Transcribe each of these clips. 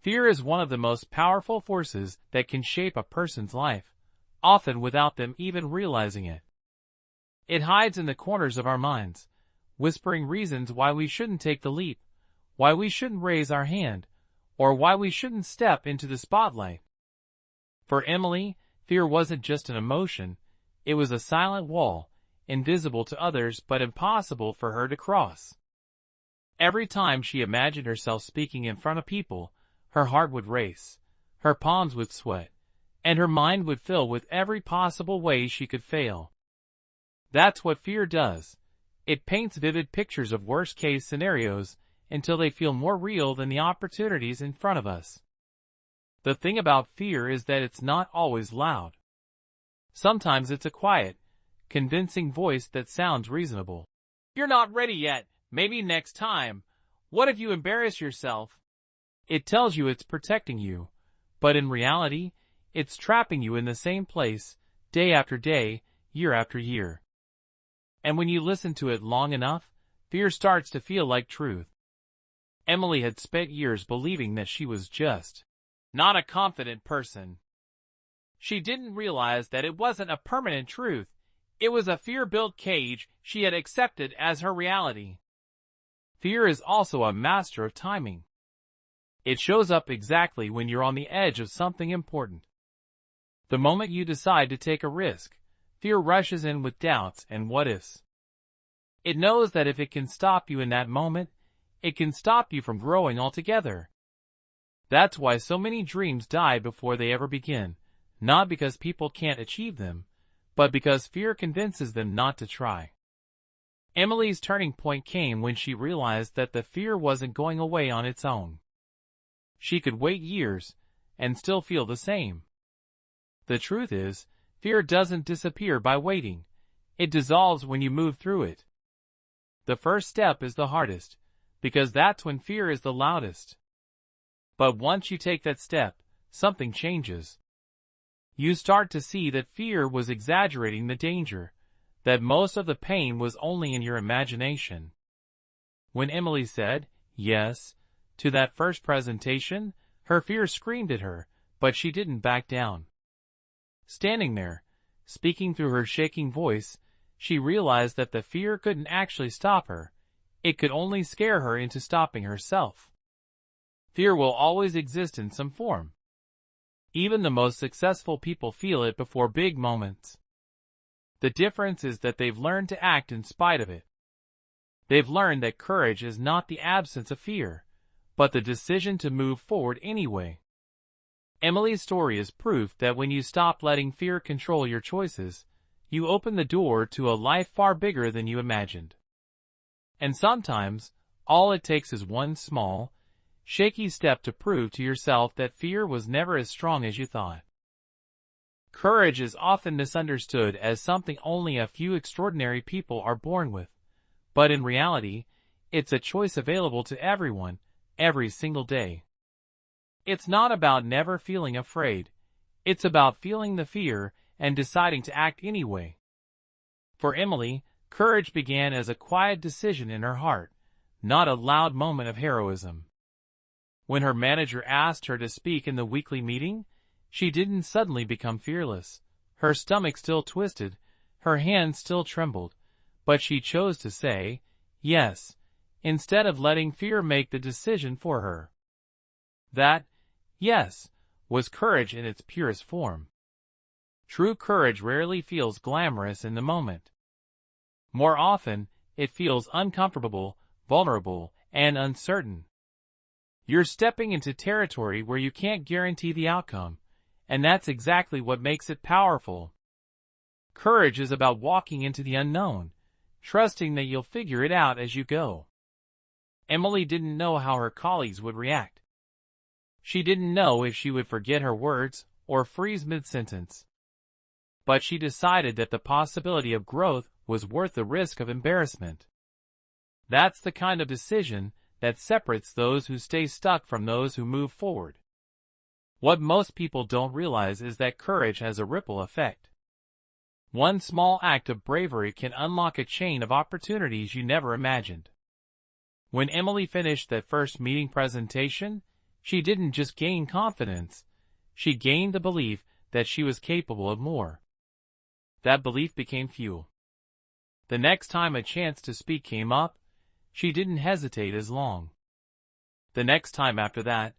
Fear is one of the most powerful forces that can shape a person's life, often without them even realizing it. It hides in the corners of our minds, whispering reasons why we shouldn't take the leap, why we shouldn't raise our hand, or why we shouldn't step into the spotlight. For Emily, fear wasn't just an emotion, it was a silent wall, invisible to others but impossible for her to cross. Every time she imagined herself speaking in front of people, her heart would race, her palms would sweat, and her mind would fill with every possible way she could fail. That's what fear does. It paints vivid pictures of worst-case scenarios until they feel more real than the opportunities in front of us. The thing about fear is that it's not always loud. Sometimes it's a quiet, convincing voice that sounds reasonable. You're not ready yet, maybe next time. What if you embarrass yourself? It tells you it's protecting you, but in reality, it's trapping you in the same place, day after day, year after year. And when you listen to it long enough, fear starts to feel like truth. Emily had spent years believing that she was just not a confident person. She didn't realize that it wasn't a permanent truth. It was a fear-built cage she had accepted as her reality. Fear is also a master of timing. It shows up exactly when you're on the edge of something important. The moment you decide to take a risk, fear rushes in with doubts and what-ifs. It knows that if it can stop you in that moment, it can stop you from growing altogether. That's why so many dreams die before they ever begin, not because people can't achieve them, but because fear convinces them not to try. Emily's turning point came when she realized that the fear wasn't going away on its own. She could wait years and still feel the same. The truth is, fear doesn't disappear by waiting. It dissolves when you move through it. The first step is the hardest, because that's when fear is the loudest. But once you take that step, something changes. You start to see that fear was exaggerating the danger, that most of the pain was only in your imagination. When Emily said, yes, to that first presentation, her fear screamed at her, but she didn't back down. Standing there, speaking through her shaking voice, she realized that the fear couldn't actually stop her. It could only scare her into stopping herself. Fear will always exist in some form. Even the most successful people feel it before big moments. The difference is that they've learned to act in spite of it. They've learned that courage is not the absence of fear, but the decision to move forward anyway. Emily's story is proof that when you stop letting fear control your choices, you open the door to a life far bigger than you imagined. And sometimes, all it takes is one small, shaky step to prove to yourself that fear was never as strong as you thought. Courage is often misunderstood as something only a few extraordinary people are born with, but in reality, it's a choice available to everyone, every single day. It's not about never feeling afraid. It's about feeling the fear and deciding to act anyway. For Emily, courage began as a quiet decision in her heart, not a loud moment of heroism. When her manager asked her to speak in the weekly meeting, she didn't suddenly become fearless. Her stomach still twisted, her hands still trembled, but she chose to say, yes, instead of letting fear make the decision for her. That, yes, was courage in its purest form. True courage rarely feels glamorous in the moment. More often, it feels uncomfortable, vulnerable, and uncertain. You're stepping into territory where you can't guarantee the outcome, and that's exactly what makes it powerful. Courage is about walking into the unknown, trusting that you'll figure it out as you go. Emily didn't know how her colleagues would react. She didn't know if she would forget her words or freeze mid-sentence. But she decided that the possibility of growth was worth the risk of embarrassment. That's the kind of decision that separates those who stay stuck from those who move forward. What most people don't realize is that courage has a ripple effect. One small act of bravery can unlock a chain of opportunities you never imagined. When Emily finished that first meeting presentation, She didn't just gain confidence, she gained the belief that she was capable of more. That belief became fuel. The next time a chance to speak came up, she didn't hesitate as long. The next time after that,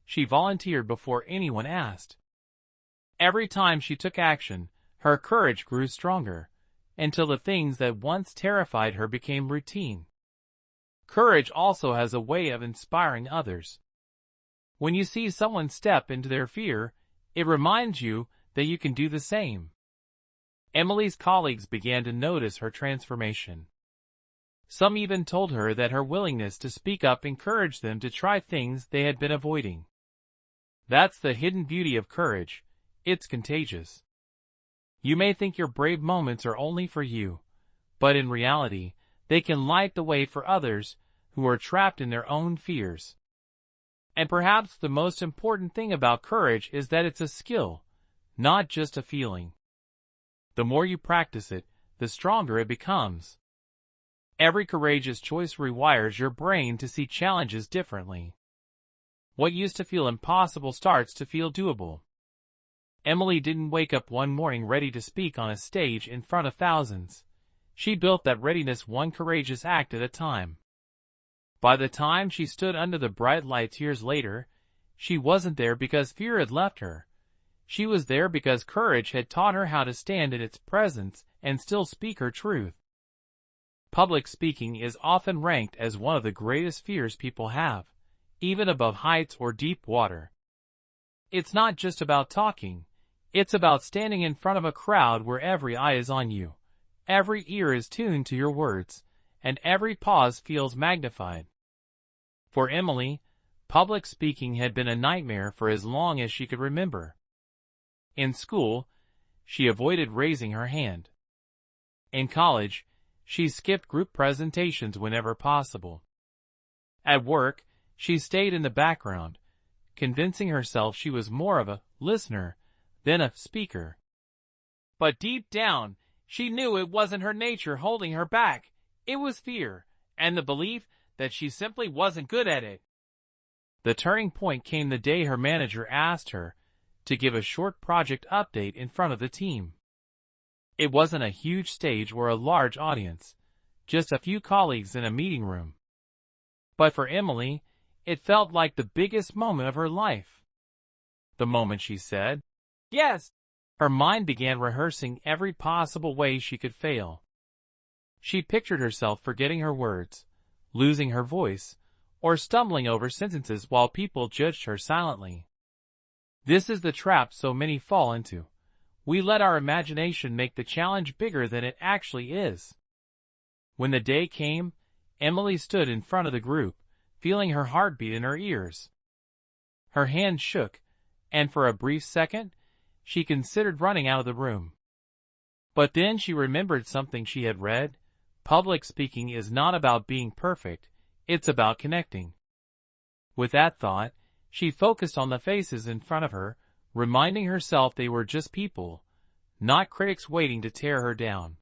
she volunteered before anyone asked. Every time she took action, her courage grew stronger, until the things that once terrified her became routine. Courage also has a way of inspiring others. When you see someone step into their fear, it reminds you that you can do the same. Emily's colleagues began to notice her transformation. Some even told her that her willingness to speak up encouraged them to try things they had been avoiding. That's the hidden beauty of courage. It's contagious. You may think your brave moments are only for you, but in reality, they can light the way for others who are trapped in their own fears. And perhaps the most important thing about courage is that it's a skill, not just a feeling. The more you practice it, the stronger it becomes. Every courageous choice rewires your brain to see challenges differently. What used to feel impossible starts to feel doable. Emily didn't wake up one morning ready to speak on a stage in front of thousands. She built that readiness one courageous act at a time. By the time she stood under the bright lights years later, she wasn't there because fear had left her. She was there because courage had taught her how to stand in its presence and still speak her truth. Public speaking is often ranked as one of the greatest fears people have, even above heights or deep water. It's not just about talking. It's about standing in front of a crowd where every eye is on you, every ear is tuned to your words, and every pause feels magnified. For Emily, public speaking had been a nightmare for as long as she could remember. In school, she avoided raising her hand. In college, she skipped group presentations whenever possible. At work, she stayed in the background, convincing herself she was more of a listener than a speaker. But deep down, she knew it wasn't her nature holding her back. It was fear, and the belief that she simply wasn't good at it. The turning point came the day her manager asked her to give a short project update in front of the team. It wasn't a huge stage or a large audience, just a few colleagues in a meeting room. But for Emily, it felt like the biggest moment of her life. The moment she said, "Yes," her mind began rehearsing every possible way she could fail. She pictured herself forgetting her words, losing her voice, or stumbling over sentences while people judged her silently. This is the trap so many fall into. We let our imagination make the challenge bigger than it actually is. When the day came, Emily stood in front of the group, feeling her heartbeat in her ears. Her hands shook, and for a brief second, she considered running out of the room. But then she remembered something she had read. Public speaking is not about being perfect, it's about connecting. With that thought, she focused on the faces in front of her, reminding herself they were just people, not critics waiting to tear her down.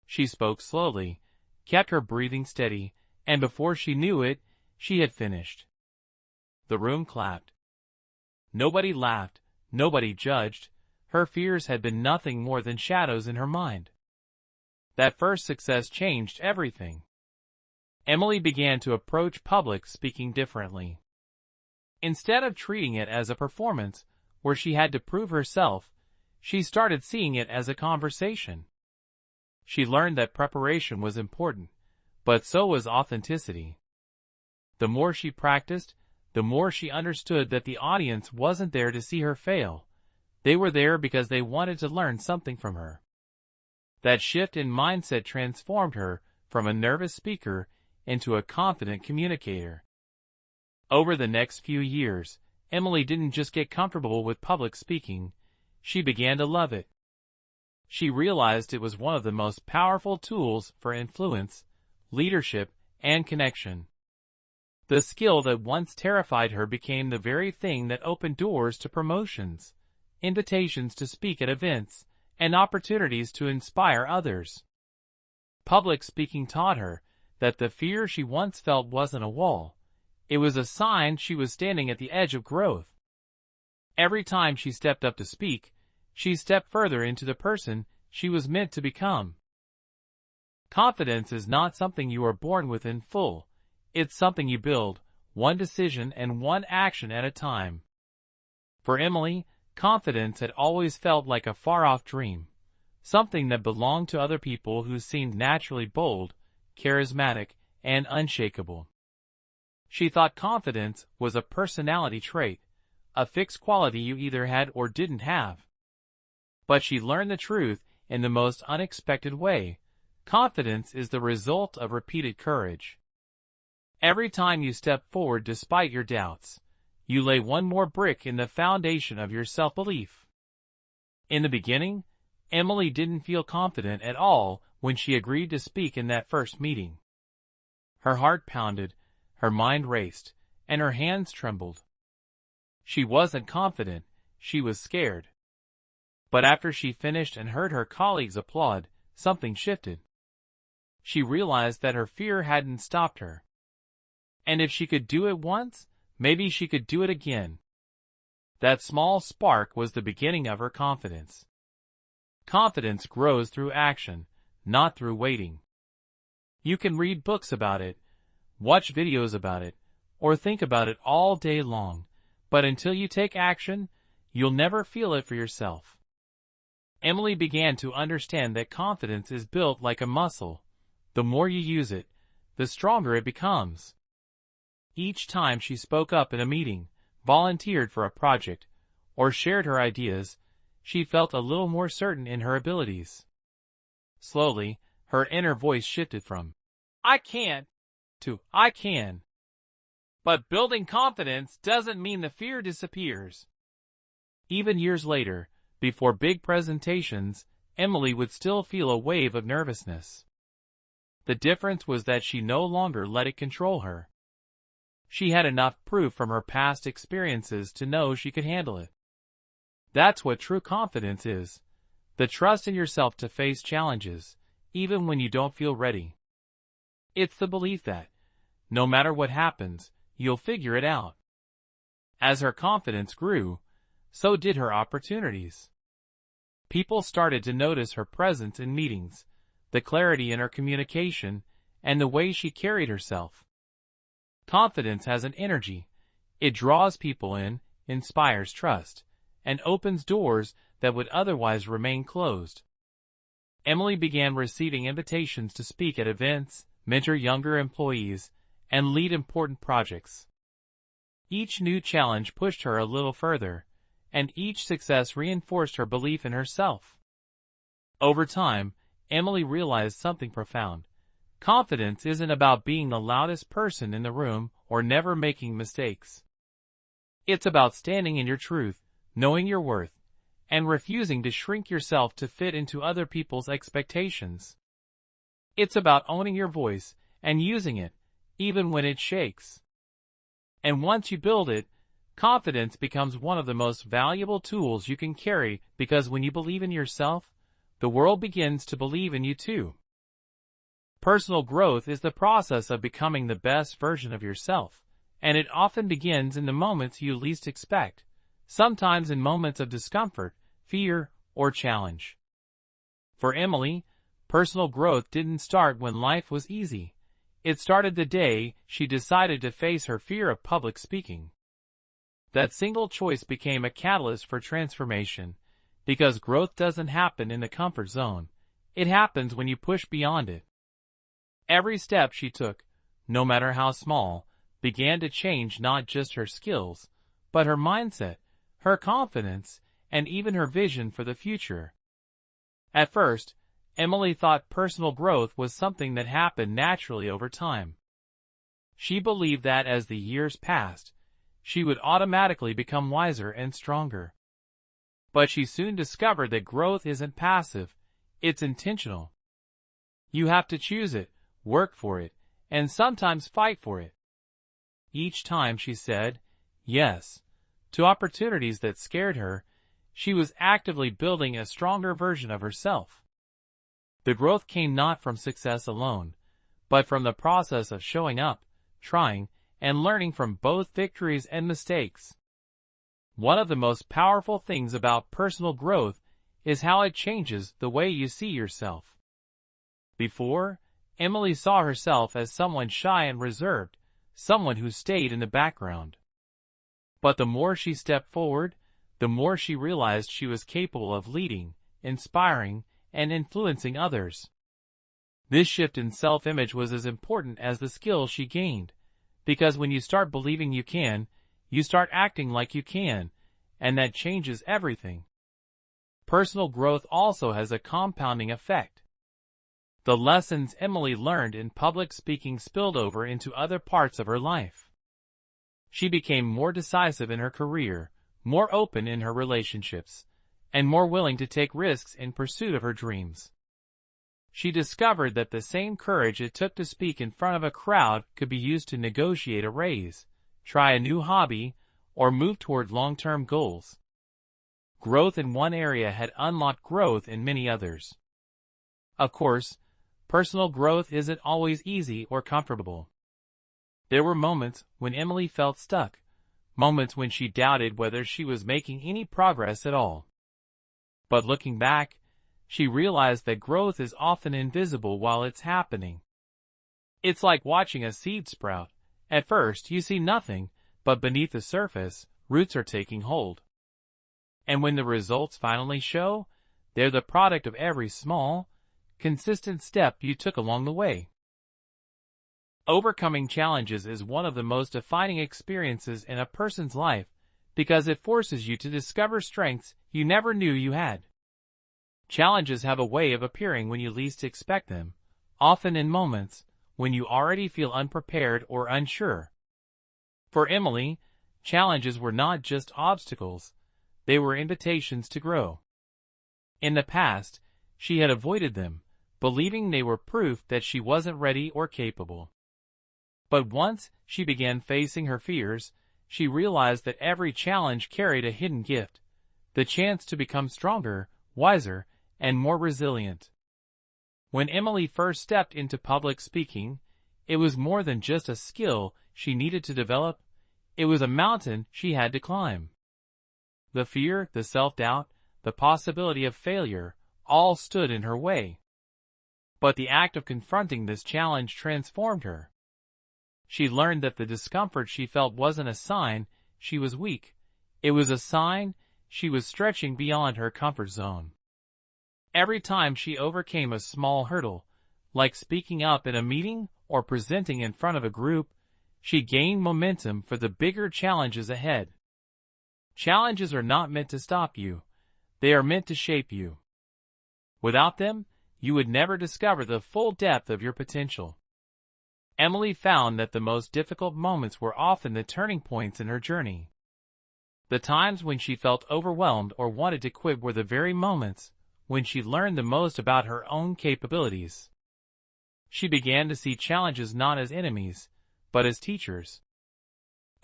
She spoke slowly, kept her breathing steady, and before she knew it, she had finished. The room clapped. Nobody laughed, nobody judged. Her fears had been nothing more than shadows in her mind. That first success changed everything. Emily began to approach public speaking differently. Instead of treating it as a performance where she had to prove herself, she started seeing it as a conversation. She learned that preparation was important, but so was authenticity. The more she practiced, the more she understood that the audience wasn't there to see her fail. They were there because they wanted to learn something from her. That shift in mindset transformed her from a nervous speaker into a confident communicator. Over the next few years, Emily didn't just get comfortable with public speaking, she began to love it. She realized it was one of the most powerful tools for influence, leadership, and connection. The skill that once terrified her became the very thing that opened doors to promotions, invitations to speak at events, and opportunities to inspire others. Public speaking taught her that the fear she once felt wasn't a wall, It was a sign she was standing at the edge of growth. Every time she stepped up to speak, she stepped further into the person she was meant to become. Confidence is not something you are born with in full. It's something you build, one decision and one action at a time. For Emily, confidence had always felt like a far-off dream, something that belonged to other people who seemed naturally bold, charismatic, and unshakable. She thought confidence was a personality trait, a fixed quality you either had or didn't have. But she learned the truth in the most unexpected way. Confidence is the result of repeated courage. Every time you step forward despite your doubts, you lay one more brick in the foundation of your self-belief. In the beginning, Emily didn't feel confident at all when she agreed to speak in that first meeting. Her heart pounded, her mind raced, and her hands trembled. She wasn't confident, she was scared. But after she finished and heard her colleagues applaud, something shifted. She realized that her fear hadn't stopped her. And if she could do it once, maybe she could do it again. That small spark was the beginning of her confidence. Confidence grows through action, not through waiting. You can read books about it, watch videos about it, or think about it all day long, but until you take action, you'll never feel it for yourself. Emily began to understand that confidence is built like a muscle. The more you use it, the stronger it becomes. Each time she spoke up in a meeting, volunteered for a project, or shared her ideas, she felt a little more certain in her abilities. Slowly, her inner voice shifted from, "I can't," to "I can." But building confidence doesn't mean the fear disappears. Even years later, before big presentations, Emily would still feel a wave of nervousness. The difference was that she no longer let it control her. She had enough proof from her past experiences to know she could handle it. That's what true confidence is, the trust in yourself to face challenges, even when you don't feel ready. It's the belief that, no matter what happens, you'll figure it out. As her confidence grew, so did her opportunities. People started to notice her presence in meetings, the clarity in her communication, and the way she carried herself. Confidence has an energy. It draws people in, inspires trust, and opens doors that would otherwise remain closed. Emily began receiving invitations to speak at events, mentor younger employees, and lead important projects. Each new challenge pushed her a little further, and each success reinforced her belief in herself. Over time, Emily realized something profound. Confidence isn't about being the loudest person in the room or never making mistakes. It's about standing in your truth, knowing your worth, and refusing to shrink yourself to fit into other people's expectations. It's about owning your voice and using it, even when it shakes. And once you build it, confidence becomes one of the most valuable tools you can carry, because when you believe in yourself, the world begins to believe in you too. Personal growth is the process of becoming the best version of yourself, and it often begins in the moments you least expect, sometimes in moments of discomfort, fear, or challenge. For Emily, personal growth didn't start when life was easy. It started the day she decided to face her fear of public speaking. That single choice became a catalyst for transformation, because growth doesn't happen in the comfort zone. It happens when you push beyond it. Every step she took, no matter how small, began to change not just her skills, but her mindset, her confidence, and even her vision for the future. At first, Emily thought personal growth was something that happened naturally over time. She believed that as the years passed, she would automatically become wiser and stronger. But she soon discovered that growth isn't passive, it's intentional. You have to choose it, work for it, and sometimes fight for it. Each time she said yes to opportunities that scared her, she was actively building a stronger version of herself. The growth came not from success alone, but from the process of showing up, trying, and learning from both victories and mistakes. One of the most powerful things about personal growth is how it changes the way you see yourself. Before, Emily saw herself as someone shy and reserved, someone who stayed in the background. But the more she stepped forward, the more she realized she was capable of leading, inspiring, and influencing others. This shift in self-image was as important as the skills she gained, because when you start believing you can, you start acting like you can, and that changes everything. Personal growth also has a compounding effect. The lessons Emily learned in public speaking spilled over into other parts of her life. She became more decisive in her career, more open in her relationships, and more willing to take risks in pursuit of her dreams. She discovered that the same courage it took to speak in front of a crowd could be used to negotiate a raise, try a new hobby, or move toward long-term goals. Growth in one area had unlocked growth in many others. Of course, personal growth isn't always easy or comfortable. There were moments when Emily felt stuck, moments when she doubted whether she was making any progress at all. But looking back, she realized that growth is often invisible while it's happening. It's like watching a seed sprout. At first, you see nothing, but beneath the surface, roots are taking hold. And when the results finally show, they're the product of every small, consistent step you took along the way. Overcoming challenges is one of the most defining experiences in a person's life because it forces you to discover strengths you never knew you had. Challenges have a way of appearing when you least expect them, often in moments when you already feel unprepared or unsure. For Emily, challenges were not just obstacles, they were invitations to grow. In the past, she had avoided them, believing they were proof that she wasn't ready or capable. But once she began facing her fears, she realized that every challenge carried a hidden gift, the chance to become stronger, wiser, and more resilient. When Emily first stepped into public speaking, it was more than just a skill she needed to develop, it was a mountain she had to climb. The fear, the self-doubt, the possibility of failure, all stood in her way. But the act of confronting this challenge transformed her. She learned that the discomfort she felt wasn't a sign she was weak, it was a sign she was stretching beyond her comfort zone. Every time she overcame a small hurdle, like speaking up in a meeting or presenting in front of a group, she gained momentum for the bigger challenges ahead. Challenges are not meant to stop you, they are meant to shape you. Without them, you would never discover the full depth of your potential. Emily found that the most difficult moments were often the turning points in her journey. The times when she felt overwhelmed or wanted to quit were the very moments when she learned the most about her own capabilities. She began to see challenges not as enemies, but as teachers.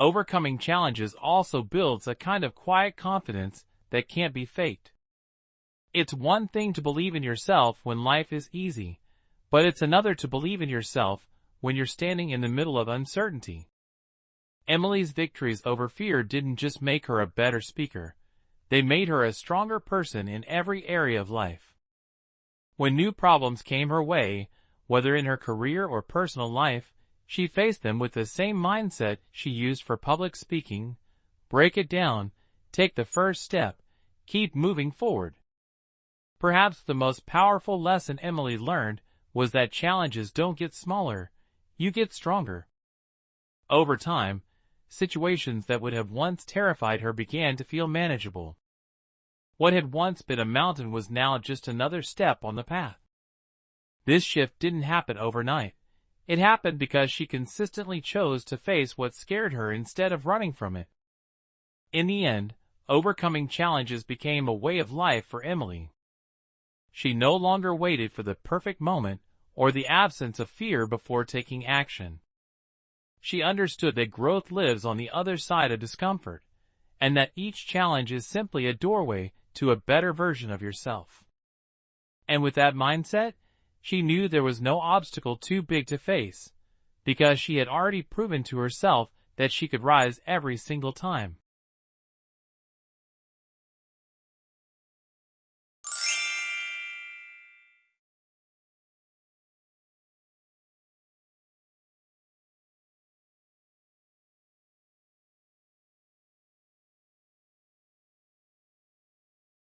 Overcoming challenges also builds a kind of quiet confidence that can't be faked. It's one thing to believe in yourself when life is easy, but it's another to believe in yourself when you're standing in the middle of uncertainty. Emily's victories over fear didn't just make her a better speaker, they made her a stronger person in every area of life. When new problems came her way, whether in her career or personal life, she faced them with the same mindset she used for public speaking: break it down, take the first step, keep moving forward. Perhaps the most powerful lesson Emily learned was that challenges don't get smaller, you get stronger. Over time, situations that would have once terrified her began to feel manageable. What had once been a mountain was now just another step on the path. This shift didn't happen overnight. It happened because she consistently chose to face what scared her instead of running from it. In the end, overcoming challenges became a way of life for Emily. She no longer waited for the perfect moment or the absence of fear before taking action. She understood that growth lives on the other side of discomfort, and that each challenge is simply a doorway to a better version of yourself. And with that mindset, she knew there was no obstacle too big to face, because she had already proven to herself that she could rise every single time.